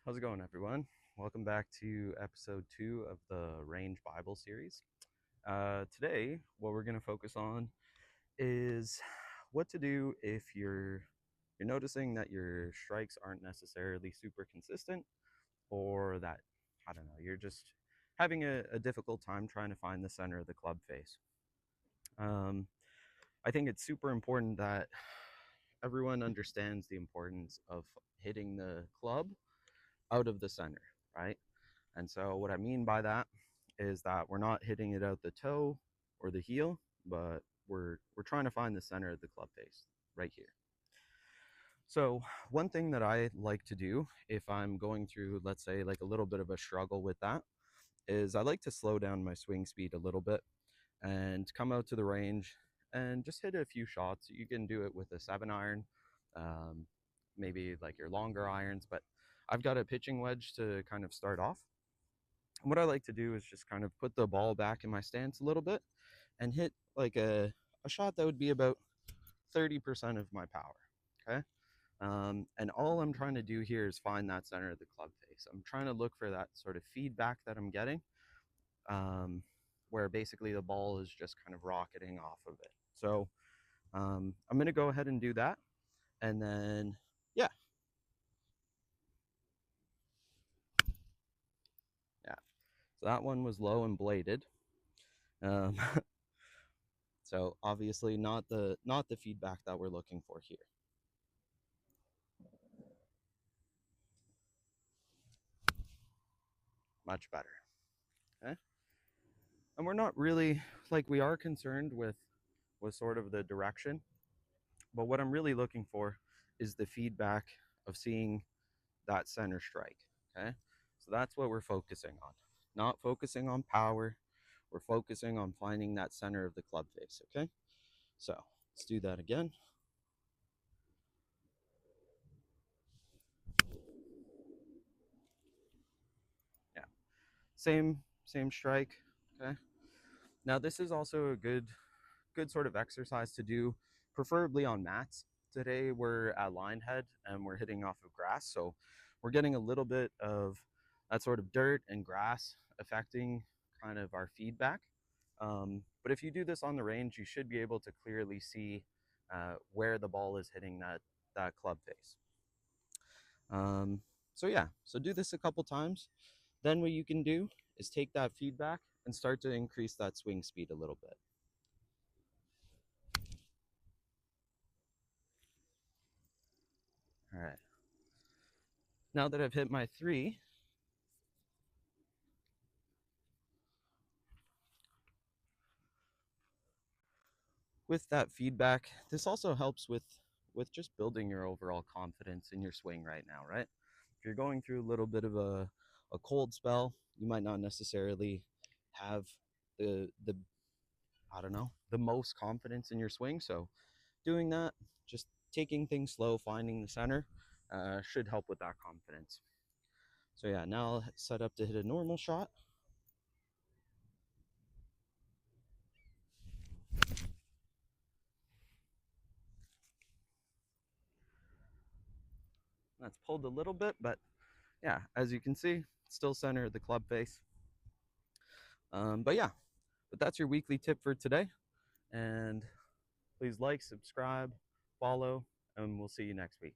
How's it going, everyone? Welcome back to episode 2 of the Range Bible series. Today, what we're going to focus on is what to do if you're noticing that your strikes aren't necessarily super consistent, or that I don't know, you're just having a difficult time trying to find the center of the club face. Um, I think it's super important that everyone understands the importance of hitting the club out of the center, right? And so what I mean by that is that we're not hitting it out the toe or the heel, but we're trying to find the center of the club face right here. So one thing that I like to do if I'm going through, let's say, like a little bit of a struggle with that, is I like to slow down my swing speed a little bit and come out to the range and just hit a few shots. You can do it with a 7-iron, um, maybe like your longer irons, but I've got a pitching wedge to kind of start off. What I like to do is just kind of put the ball back in my stance a little bit and hit like a shot that would be about 30% of my power. Okay. And all I'm trying to do here is find that center of the club face. I'm trying to look for that sort of feedback that I'm getting, where basically the ball is just kind of rocketing off of it. So I'm going to go ahead and do that. And then, yeah, yeah. So that one was low and bladed. Um, so obviously not the feedback that we're looking for here. Much better. Okay. And we're not really, like, we are concerned with sort of the direction, but what I'm really looking for is the feedback of seeing that center strike. Okay. So that's what we're focusing on. Not focusing on power. We're focusing on finding that center of the club face. Okay. So let's do that again. Yeah. Same strike. Okay. Now this is also a good sort of exercise to do, preferably on mats. Today we're at line head and we're hitting off of grass, so we're getting a little bit of that sort of dirt and grass affecting kind of our feedback. But if you do this on the range, you should be able to clearly see where the ball is hitting that club face. So yeah, so do this a couple times. Then what you can do is take that feedback and start to increase that swing speed a little bit. All right. Now that I've hit my 3, with that feedback, this also helps with just building your overall confidence in your swing right now, right? If you're going through a little bit of a cold spell, you might not necessarily have the I don't know, the most confidence in your swing. So doing that, just taking things slow, finding the center, should help with that confidence. So yeah, now I'll set up to hit a normal shot. That's pulled a little bit, but yeah, as you can see, still center of the club face. But yeah, but that's your weekly tip for today. And please like, subscribe, follow, and we'll see you next week.